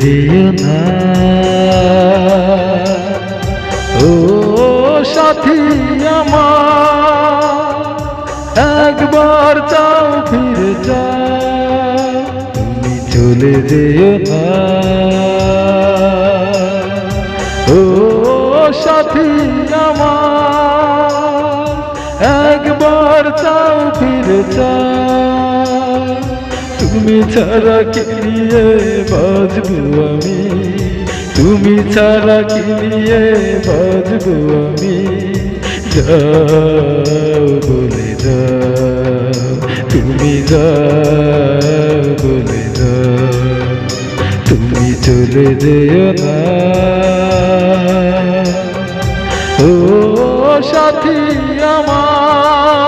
যেও না। ও সাথী আমার, একবার চাও ফিরে যাও, তুমি চলে যেও না। ও সাথী আমার, একবার চাও ফিরে যাও, তুমি ছাড়া কি নিয়ে বাঁচবো আমি, তুমি ছাড়া কি নিয়ে বাঁচবো আমি। যাও বলে যাও, তুমি যাও বলে যাও, তুমি চলে যেও না। ও সাথী আমার,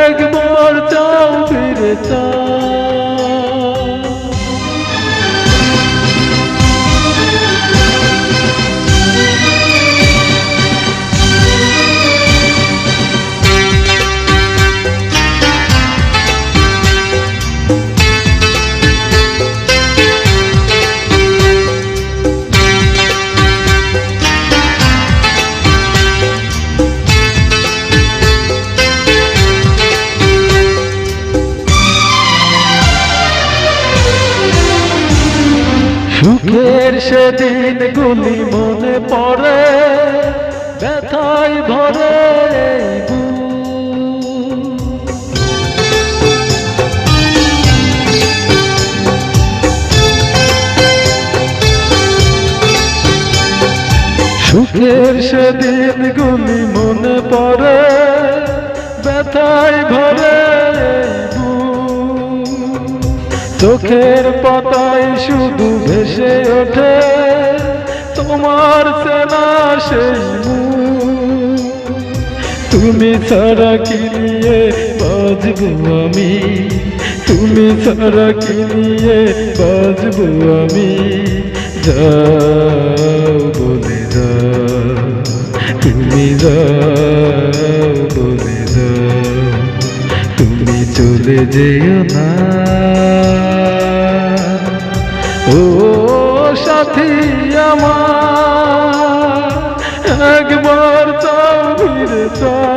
একবার চাও ফিরে চাও। সুখের সেদিন গুলি মনে পড়ে, ব্যথায় ভরে এই বুক। সুখের সেদিন গুলি মনে পড়ে, ব্যথায় ভরে এই বুক। চোখের পাতায় শুধু ভেসে ওঠে তোমার চেনা সেই মুখ। তুমি ছাড়া কি নিয়ে বাঁচবো আমি, তুমি ছাড়া কি নিয়ে বাঁচবো আমি। যাও বলে যাও, তুমি যাও বলে যাও, তুমি চলে যেও না। ও সাথী আমার, একবার চাও ফিরে চাও।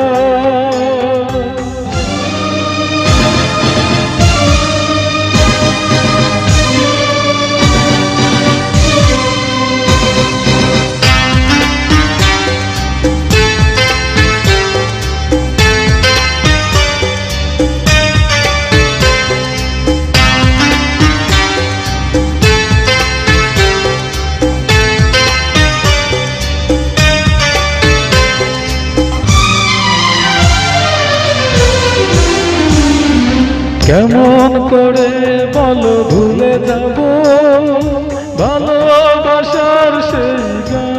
কেমন করে বলো ভুলে যাব ভালোবাসার সেই গান।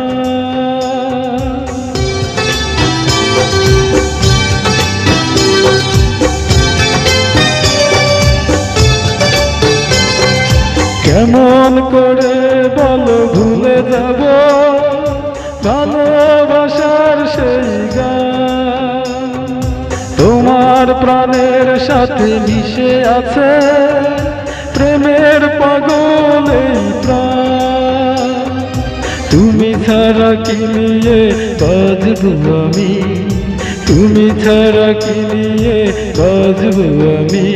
কেমন করে বলো ভুলে যাব ভালোবাসার সেই গান। তোমার প্রাণের সাথে মিশে আছে প্রেমের পাগল এই প্রাণ। তুমি ছাড়া কি নিয়ে বাঁচবো আমি, তুমি ছাড়া কি নিয়ে বাঁচবো আমি।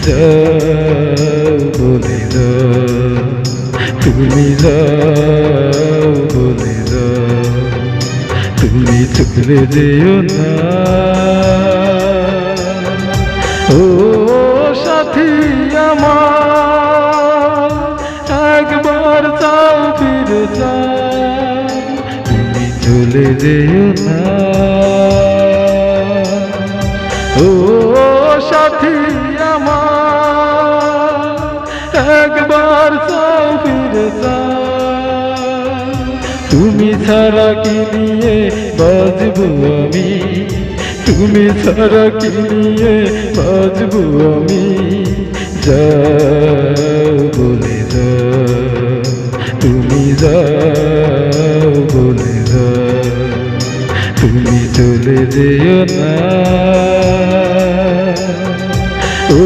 যাও বলে যাও, তুমি যাও বলে যাও, তুমি চলে যেও না। ও সাথী আমার, একবার চাও ফিরে যাও, তুমি চলে যেও না। ও সাথী আমার, একবার চাও ফিরে যাও, তুমি ছাড়া কি নিয়ে বাঁচবো আমি, তুমি ছাড়া কি নিয়ে বাঁচবো আমি। যাও বলে যাও, তুমি যাও বলে যাও, তুমি চলে যেও না। ও